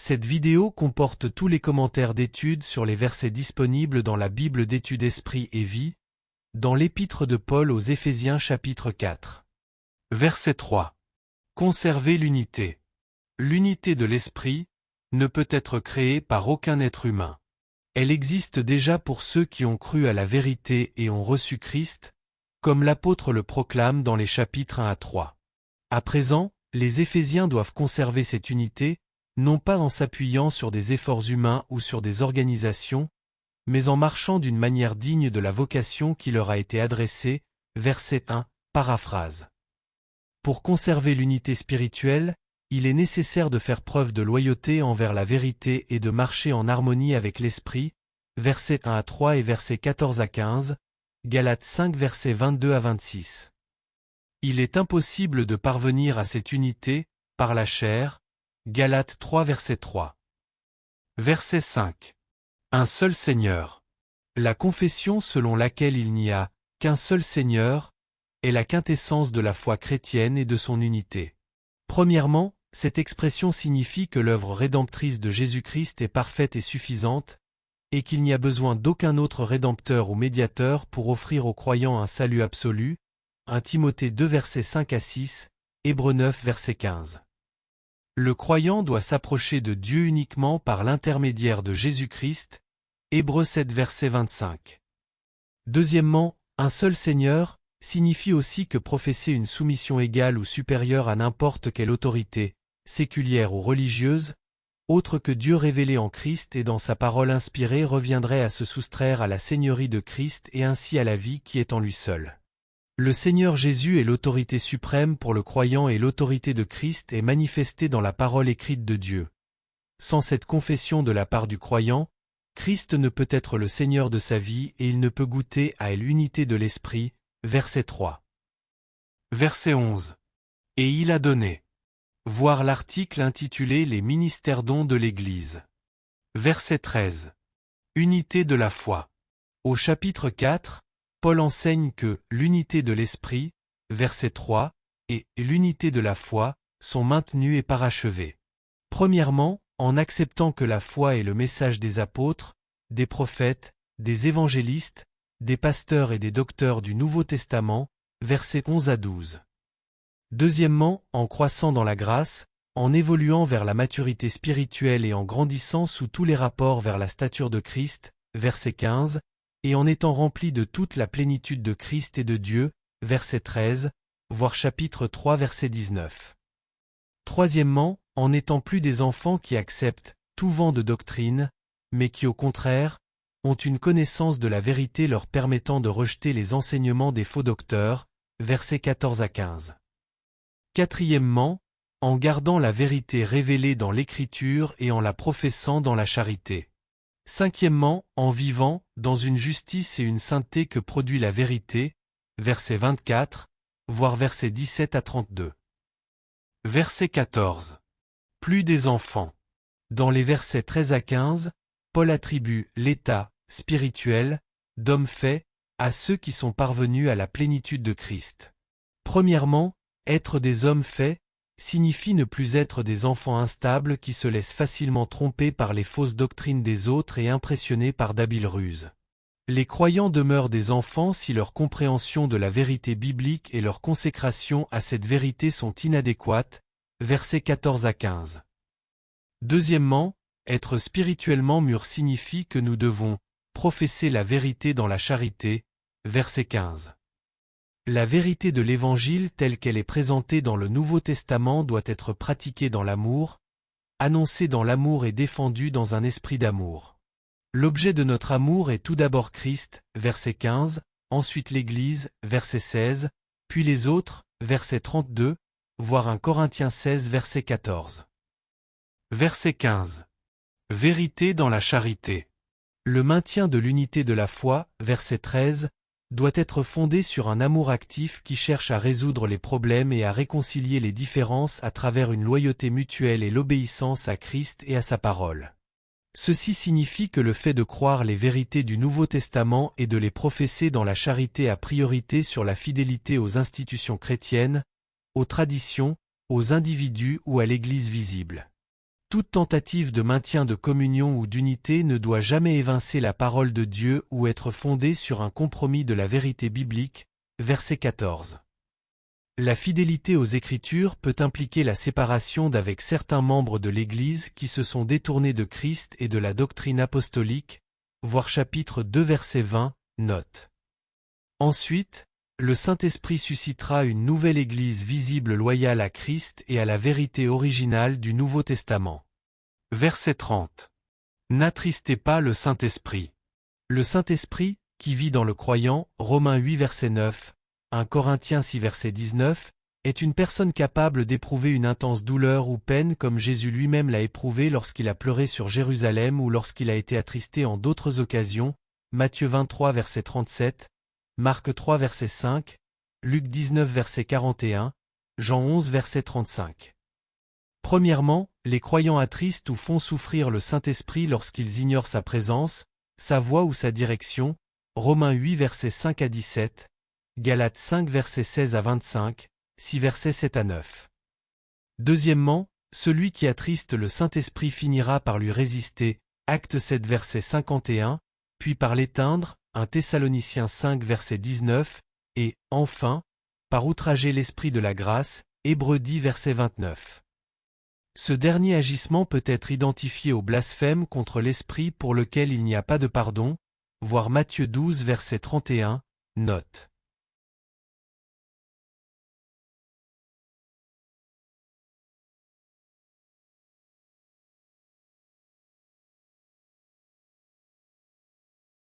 Cette vidéo comporte tous les commentaires d'études sur les versets disponibles dans la Bible d'études Esprit et Vie, dans l'Épître de Paul aux Éphésiens chapitre 4. Verset 3. Conserver l'unité. L'unité de l'Esprit ne peut être créée par aucun être humain. Elle existe déjà pour ceux qui ont cru à la vérité et ont reçu Christ, comme l'apôtre le proclame dans les chapitres 1 à 3. À présent, les Éphésiens doivent conserver cette unité, non pas en s'appuyant sur des efforts humains ou sur des organisations, mais en marchant d'une manière digne de la vocation qui leur a été adressée, verset 1, paraphrase. Pour conserver l'unité spirituelle, il est nécessaire de faire preuve de loyauté envers la vérité et de marcher en harmonie avec l'Esprit, versets 1 à 3 et versets 14 à 15, Galates 5 versets 22 à 26. Il est impossible de parvenir à cette unité, par la chair, Galates 3 verset 3. Verset 5. Un seul Seigneur. La confession selon laquelle il n'y a qu'un seul Seigneur est la quintessence de la foi chrétienne et de son unité. Premièrement, cette expression signifie que l'œuvre rédemptrice de Jésus-Christ est parfaite et suffisante, et qu'il n'y a besoin d'aucun autre rédempteur ou médiateur pour offrir aux croyants un salut absolu, 1 Timothée 2 versets 5 à 6, Hébreux 9 verset 15. Le croyant doit s'approcher de Dieu uniquement par l'intermédiaire de Jésus-Christ, Hébreux 7 verset 25. Deuxièmement, un seul Seigneur signifie aussi que professer une soumission égale ou supérieure à n'importe quelle autorité, séculière ou religieuse, autre que Dieu révélé en Christ et dans sa parole inspirée reviendrait à se soustraire à la seigneurie de Christ et ainsi à la vie qui est en lui seul. Le Seigneur Jésus est l'autorité suprême pour le croyant et l'autorité de Christ est manifestée dans la parole écrite de Dieu. Sans cette confession de la part du croyant, Christ ne peut être le Seigneur de sa vie et il ne peut goûter à l'unité de l'Esprit, verset 3. Verset 11. Et il a donné. Voir l'article intitulé Les ministères dons de l'Église. Verset 13. Unité de la foi. Au chapitre 4, Paul enseigne que l'unité de l'Esprit, verset 3, et l'unité de la foi sont maintenues et parachevées. Premièrement, en acceptant que la foi est le message des apôtres, des prophètes, des évangélistes, des pasteurs et des docteurs du Nouveau Testament, versets 11 à 12. Deuxièmement, en croissant dans la grâce, en évoluant vers la maturité spirituelle et en grandissant sous tous les rapports vers la stature de Christ, verset 15, et en étant rempli de toute la plénitude de Christ et de Dieu, verset 13, voir chapitre 3 verset 19. Troisièmement, en n'étant plus des enfants qui acceptent tout vent de doctrine, mais qui au contraire, ont une connaissance de la vérité leur permettant de rejeter les enseignements des faux docteurs, versets 14 à 15. Quatrièmement, en gardant la vérité révélée dans l'Écriture et en la professant dans la charité. Cinquièmement, en vivant dans une justice et une sainteté que produit la vérité, verset 24, voire verset 17 à 32. Verset 14. Plus des enfants. Dans les versets 13 à 15, Paul attribue l'état spirituel d'homme fait à ceux qui sont parvenus à la plénitude de Christ. Premièrement, être des hommes faits signifie ne plus être des enfants instables qui se laissent facilement tromper par les fausses doctrines des autres et impressionnés par d'habiles ruses. Les croyants demeurent des enfants si leur compréhension de la vérité biblique et leur consécration à cette vérité sont inadéquates, versets 14 à 15. Deuxièmement, être spirituellement mûr signifie que nous devons professer la vérité dans la charité, verset 15. La vérité de l'Évangile telle qu'elle est présentée dans le Nouveau Testament doit être pratiquée dans l'amour, annoncée dans l'amour et défendue dans un esprit d'amour. L'objet de notre amour est tout d'abord Christ, verset 15, ensuite l'Église, verset 16, puis les autres, verset 32, voire 1 Corinthiens 16, verset 14. Verset 15. Vérité dans la charité. Le maintien de l'unité de la foi, verset 13, doit être fondé sur un amour actif qui cherche à résoudre les problèmes et à réconcilier les différences à travers une loyauté mutuelle et l'obéissance à Christ et à sa parole. Ceci signifie que le fait de croire les vérités du Nouveau Testament et de les professer dans la charité a priorité sur la fidélité aux institutions chrétiennes, aux traditions, aux individus ou à l'Église visible. Toute tentative de maintien de communion ou d'unité ne doit jamais évincer la parole de Dieu ou être fondée sur un compromis de la vérité biblique. Verset 14. La fidélité aux Écritures peut impliquer la séparation d'avec certains membres de l'Église qui se sont détournés de Christ et de la doctrine apostolique, voir chapitre 2 verset 20, note. Ensuite, le Saint-Esprit suscitera une nouvelle Église visible loyale à Christ et à la vérité originale du Nouveau Testament. Verset 30. N'attristez pas le Saint-Esprit. Le Saint-Esprit, qui vit dans le croyant, Romains 8 verset 9, 1 Corinthiens 6 verset 19, est une personne capable d'éprouver une intense douleur ou peine comme Jésus lui-même l'a éprouvé lorsqu'il a pleuré sur Jérusalem ou lorsqu'il a été attristé en d'autres occasions, Matthieu 23 verset 37, Marc 3 verset 5, Luc 19 verset 41, Jean 11 verset 35. Premièrement, les croyants attristent ou font souffrir le Saint-Esprit lorsqu'ils ignorent sa présence, sa voix ou sa direction, Romains 8 versets 5 à 17, Galates 5 versets 16 à 25, 6 versets 7 à 9. Deuxièmement, celui qui attriste le Saint-Esprit finira par lui résister, Actes 7 verset 51, puis par l'éteindre, 1 Thessaloniciens 5 verset 19, et, enfin, par outrager l'Esprit de la grâce, Hébreux 10 verset 29. Ce dernier agissement peut être identifié au blasphème contre l'Esprit pour lequel il n'y a pas de pardon, voir Matthieu 12 verset 31, note.